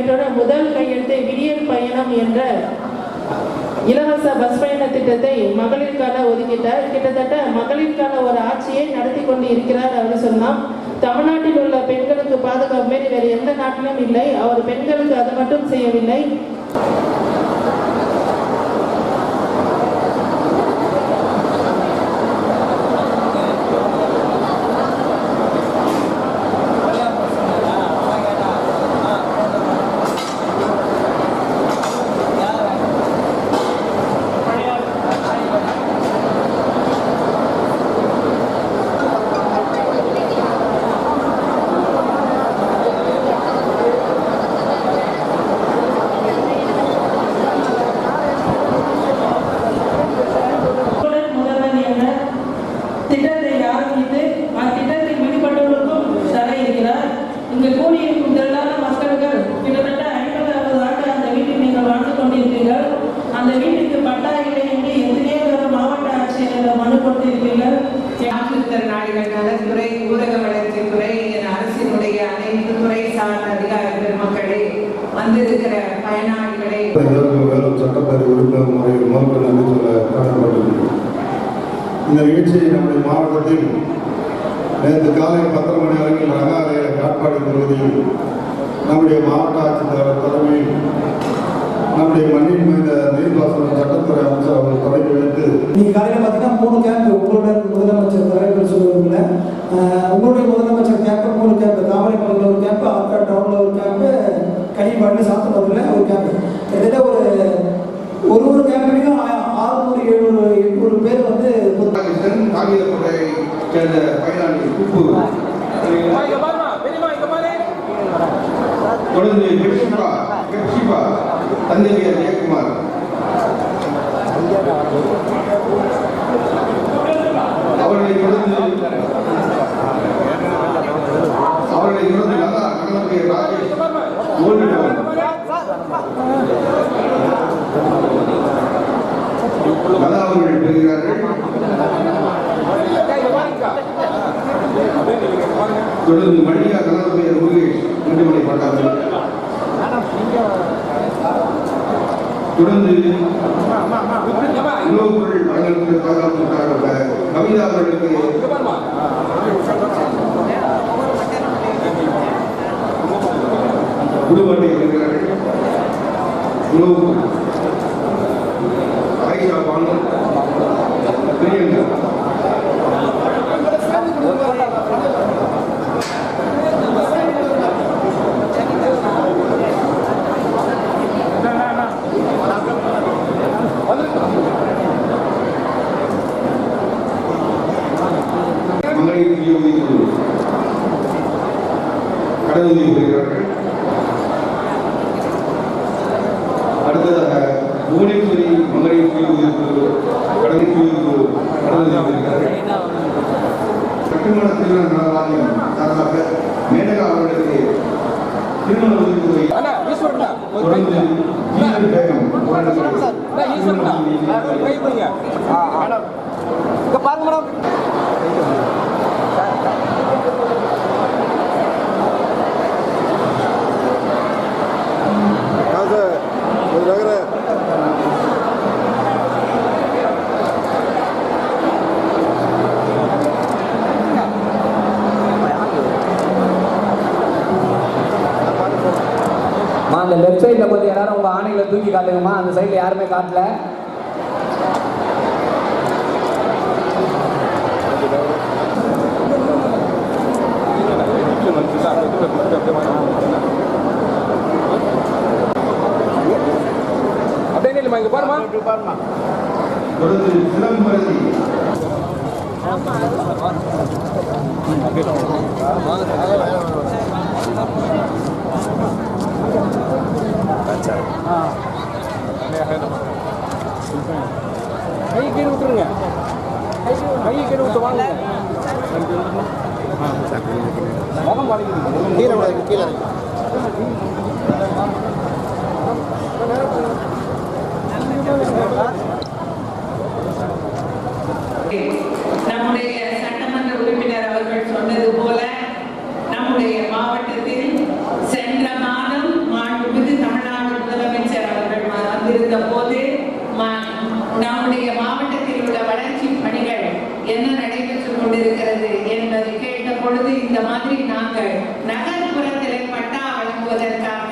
பெற்றோட முதல் கையெழுத்தை விடியல் பயணம் என்ற இலவச பஸ் பயண திட்டத்தை மகளிருக்கான ஒதுக்கிட்டார். கிட்டத்தட்ட மகளிருக்கான ஒரு ஆட்சியை நடத்தி கொண்டு இருக்கிறார் அவர் சொன்னார். தமிழ்நாட்டில் உள்ள பெண்களுக்கு பாதுகாப்பு மாரி வேறு எந்த நாட்டிலும் இல்லை. அவர் பெண்களுக்கு அது மட்டும் செய்யவில்லை. நலத்துறை, ஊரக வளர்ச்சித்துறை, அரசினுடைய அனைத்து துறை சார்ந்த அதிகார பெருமக்களே, வந்திருக்கிற பயனாளிகளே, சட்டப்பேரவை உறுப்பினர் முறையில் முதல்வர் நன்றி சொல்ல கடமைப்பட்டுள்ளது. இந்த நிகழ்ச்சியை நம்முடைய மாவட்டத்தில் நேற்று காலை 10 மணி வரைக்கும் அகாரைய காட்பாடி பகுதியில் நம்முடைய மாவட்ட ஆட்சித்தலைவர் தலைமையில் நம்முடைய மண்ணின் மீத நீர்ப்பாசன சட்டத்துறை அமைச்சர் அவர்கள் தொடங்கி வைத்து நீங்கள் காலையில் பார்த்தீங்கன்னா 3 கேம்ப் உங்களுடைய முதலமைச்சர் தலைவர் சொல்லுவதில்லை. உங்களுடைய முதலமைச்சர் கேம்ப் 3 கேம்ப், தாமரைப்பள்ளியில் ஒரு கேம்ப், ஆற்காடு டவுனில் ஒரு கேம்ப், கனிப்பாடில் சாத்தப்பட்டில் ஒரு கேம்ப். கிட்டத்தட்ட ஒரு கேம்ப்லையும் 600, 700, 800 பேர் வந்து காகிதத்துறை சேர்ந்த பயனாளி குப்பு தொடர்ந்து பெப்சிபா தந்தையர் ஜெயக்குமார், அவர்களை தொடர்ந்து லதா கணவன் ராஜேஷ் ஓல்டுடவுன், லதா அவர்கள் பெறுகிறார்கள். தொடர்ந்து மல்லிகா கணவன் முருகேஷ் இன்றுமலை பட்டாளர், தொடர்ந்து உணவுப் பொருள் வழங்குவதற்காக கவிதா அவர்களுக்கு குடும்பத்தை வருகிறார்கள். உணவு ஆயிஷா பானு, பிரியங்கா, மகளிர் சுய உதவிக்குழு கடனுதவி பெறுகிறார்கள். அடுத்ததாக புவனேஸ்வரி மகளிர் சுய உதவிக்குழு கடனுதவி பெறுகிறார்கள். கட்டுமான திருமண நலவாரியம் சார்பாக மேனகா அவர்களுக்கு திருமண உதவித்தொகை தொடர்ந்து பேகம் அந்த லெஃப்ட் சைடில் கொஞ்சம் எல்லாரும் உங்கள் ஆணைகளை தூக்கி காட்டுங்கம்மா. அந்த சைடில் யாருமே காட்டல. அப்படியே இல்லைம்மா, இங்கே பாருமா. கை கீழே விட்டுருங்க, கை கீழே விட்டு வாங்க. முகம் பாடிக்கிறீங்க, கீழே கீழே நம்முடைய சட்டமன்ற உறுப்பினர் அவர்கள் சொன்னது போல நம்முடைய மாவட்டத்தில் சென்ற மாதம் மாண்புமிகு நம்முடைய மாவட்டத்தில் உள்ள வளர்ச்சி பணிகள் என்ன நடைபெற்றுக் கொண்டிருக்கிறது என்பதை கேட்ட பொழுது இந்த மாதிரி நாங்கள் நகர்ப்புறத்திலே பட்டா வழங்குவதற்காக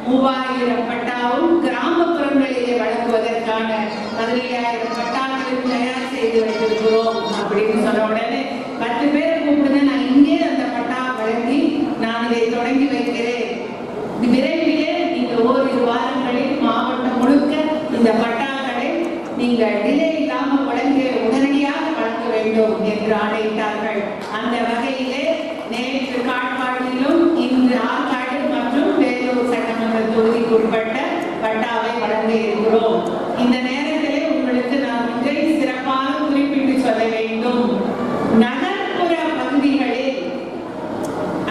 3000 பட்டாவும் கிராமப்புறங்களிலே வழங்குவதற்கான 15000 பட்டாக்களும் தயார் செய்து வைத்திருக்கிறோம் அப்படின்னு சொன்ன உடனே 10 பேர் கூப்பிடுங்க, நான் இங்கே அந்த பட்டா வழங்கி நான் இதை தொடங்கி வைக்கிறேன். விரைவிலே இந்த ஓரிரு வாரங்களில் மாவட்டம் முழுக்க இந்த பட்டாக்களை நீங்கள் டிலே இல்லாமல் உடனடியாக வழங்க வேண்டும் என்று ஆணையிட்டார்கள். அந்த வகையிலே நேற்று காட்பாடியிலும் இன்று ஆற்காடு மற்றும் வேலூர் சட்டமன்ற தொகுதிக்கு உட்பட்ட பட்டாவை வழங்க இருக்கிறோம். இந்த நேரத்திலே உங்களுக்கு நான் ஒன்றை சிறப்பாக குறிப்பிட்டு சொல்ல வேண்டும். நகர்ப்புற பகுதிகளில்,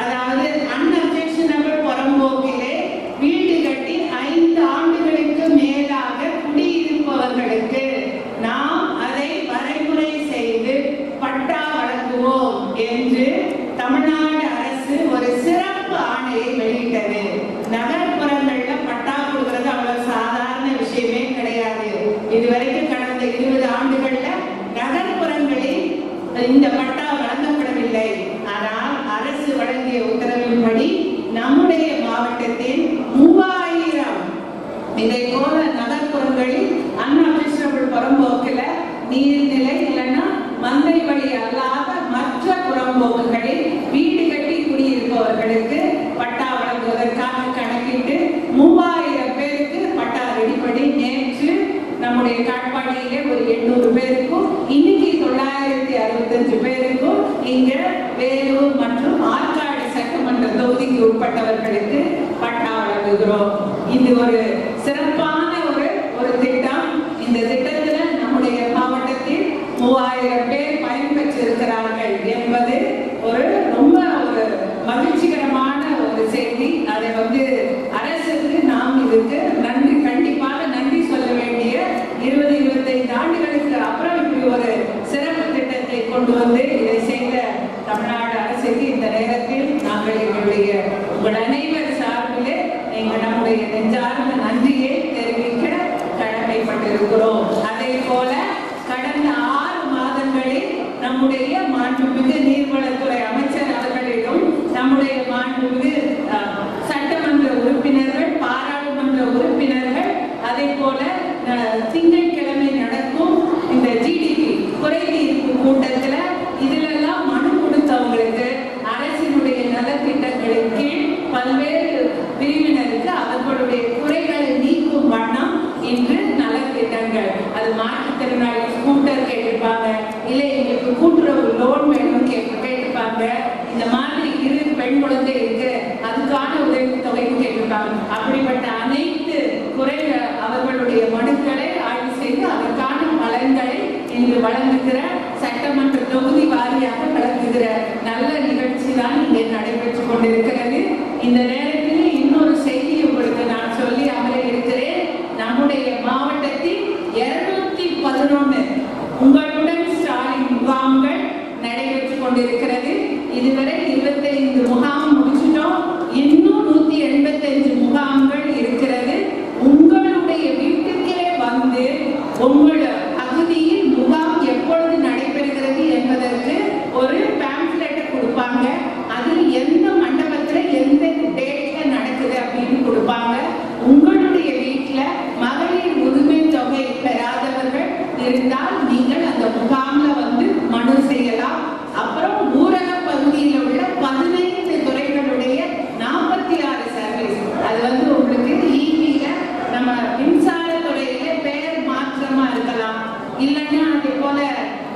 அதாவது அன்அப்ஜெக்ஷனபிள் புறம்போக்கிலே வீடு கட்டி 5 ஆண்டுகளுக்கு மேலாக குடியிருப்பவர்களுக்கு நாம் அதை வரைமுறை செய்து பட்டா வழங்குவோம் என்று தமிழ்நாடு அரசு ஒரு சிறப்பு ஆணையை வெளியிட்டது. நகர்ப்புறங்கள்ல பட்டா கொடுக்கிறது அவ்வளவு சாதாரண விஷயமே கிடையாது. இதுவரைக்கும் கடந்த 20 ஆண்டுகள்ல நகர்ப்புறங்களில் இந்த பட்டா வழங்கப்படவில்லை. ஆனால் அரசு வழங்கிய உத்தரவின்படி நம்முடைய மாவட்டத்தில் 3000 இதை போல நகர்ப்புறங்களில் அன்அப்ஜெக்ஷனபிள் புறம்போக்குல நீர்நிலை இல்லைன்னா மந்தை வழி அல்லாத மற்ற புறம்போக்குகளில் வீடு கட்டி குடியிருப்பவர்களுக்கு பட்டா வழங்குவதற்காக கணக்கிட்டு 3000 பேருக்கு பட்டா ரெடி பண்ணி நேற்று நம்முடைய காட்பாடியிலே ஒரு 800 பேருக்கும் இன்னைக்கு 965 பேருக்கும் இங்க வேலூர் மற்றும் ஆற்காடு சட்டமன்ற தொகுதிக்கு உட்பட்டவர்களுக்கு பட்டா வழங்குகிறோம். இது ஒரு சிறப்பான ஒரு திட்டம். இந்த திட்டத்துல நம்முடைய மாவட்டத்தில் 3000 பேர் பயன்பெற்றிருக்கிறார்கள் என்பது ரொம்ப ஒரு மகிழ்ச்சிகரமான ஒரு செய்தி. அதை அரசுக்கு நாம் இதுக்கு கண்டிப்பாக நன்றி சொல்ல வேண்டிய 20-25 ஆண்டுகளுக்கு அப்புறம் இப்படி ஒரு சிறப்பு திட்டத்தை கொண்டு வந்து இதை செய்த தமிழ்நாடு அரசுக்கு இந்த நேரத்தில் நாங்கள் எங்களுடைய உங்கள் அனைவர் சார்பிலே நம்முடைய நெஞ்சார்ந்த நன்றியை தெரிவிக்க கடமைப்பட்டிருக்கிறோம். அதே போல கடந்த 6 மாதங்களில் நம்முடைய மாண்புமிகு நீர்வளத்துறை அமைச்சர் அவர்களிடம் நம்முடைய மாண்புமிகு சட்டமன்ற உறுப்பினர்கள், பாராளுமன்ற உறுப்பினர்கள், அதே போல திங்கட்கிழமை நடக்கும் இந்த ஜிடிபி குறைதீர்ப்பு கூட்டத்தில் இதிலெல்லாம் மனு கொடுத்தவங்களுக்கு அரசினுடைய நலத்திட்டங்களின் கீழ் பல்வேறு பிரிவினருக்கு அவர்களுடைய குறைகளை நீக்கும் வண்ணம் இன்று நலத்திட்டங்கள், அது மாற்றுத்திறனாளி ஸ்கூட்டர் கேட்டிருப்பாங்க, இல்லை எங்களுக்கு கூட்டுறவு லோன் வேணும் கேட்டிருப்பாங்க, இந்த மாதிரி 2 பெண் குழந்தை இருக்கு அதுக்கான உதவித்தொகைன்னு கேட்டிருப்பாங்க. அப்படிப்பட்ட அனைத்து குறைகள் அவர்களுடைய மனுக்களை ஆய்வு செய்து அதற்கான பலன்களை இன்று வழங்குகிற சட்டமன்ற தொகுதி வாரியாக வழங்குகிற நல்ல நிகழ்ச்சி தான் இங்கே நடைபெற்றுக் கொண்டிருக்கிறது. இந்த நேரத்தில் இன்னொரு செய்தி உங்களுக்கு நான் சொல்லி அமர இருக்கிறேன். நம்முடைய மாவட்டத்தில் 211 உங்களுடன் ஸ்டாலின் முகாம்கள் நடைபெற்றுக் கொண்டிருக்கிறது. இதுவரை 25 முகாம் முடிச்சிட்டோம். இன்னும் 185 முகாம்கள் இருக்கிறது. உங்களுடைய வீட்டுக்கே வந்து உங்கள் பகுதியில் முகாம் எப்பொழுது நடைபெறுகிறது என்பதற்கு ஒரு பேம்ப்ளெட் கொடுப்பாங்க. அதில் எந்த மண்டபத்தில் எந்த டேட்ல நடக்குது அப்படின்னு கொடுப்பாங்க. உங்களுடைய வீட்டுல மகளிர் உரிமை தொகை பெறாதவர்கள் இருந்தால் நீங்கள் அந்த முகாம்ல மனு செய்யலாம். அப்புறம் ஊரக பகுதியில் உள்ள 15 துறைகளுடைய 46 சர்வீஸ், அது உங்களுக்கு ஈவில நம்ம மின்சார துறையில பெயர் மாற்றமா இருக்கலாம், இல்லைன்னா அதே போல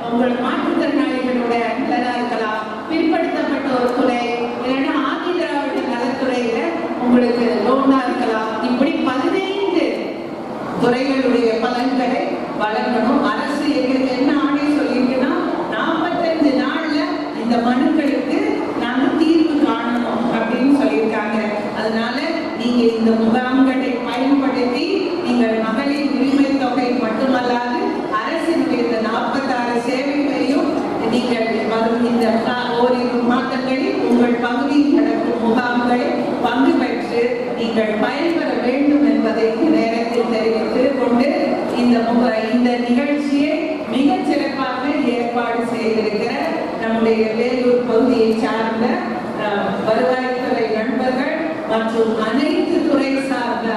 உங்கள் மாற்றுத்திறனாளிகளுடைய நலனா இருக்கலாம், பிற்படுத்தப்பட்ட ஒரு துறை, இல்லைன்னா ஆதிதிராவிட நலத்துறையில உங்களுக்கு லோனா இருக்கலாம். இப்படி 15 துறைகளுடைய பலன்களை வழங்கணும். அரசு எங்களுக்கு என்ன ஆணை சொல்லியிருக்குன்னா 45 நாள்ல இந்த மனுக்களுக்கு நாங்க தீர்வு காணணும் அப்படின்னு சொல்லியிருக்காங்க. அதனால நீங்க இந்த முகாம்களை பயன்படுத்தி நீங்கள் மகளிர் உரிமை தொகை மட்டுமல்லாது அரசினுடைய இந்த 46 சேவைகளையும் நீங்கள் வரும் இந்த ஓரிரு மாதங்களில் உங்கள் பகுதியில் நடக்கும் முகாம்களில் பங்கு பெற்று நீங்கள் பயன்பெற வேண்டும் என்பதை இந்த நேரத்தில் தெரிவித்துக் கொண்டு இந்த நிகழ்ச்சி நம்முடைய வேலூர் பகுதியை சார்ந்த வருவாய்த்துறை நண்பர்கள் மற்றும் அனைத்து துறை சார்ந்த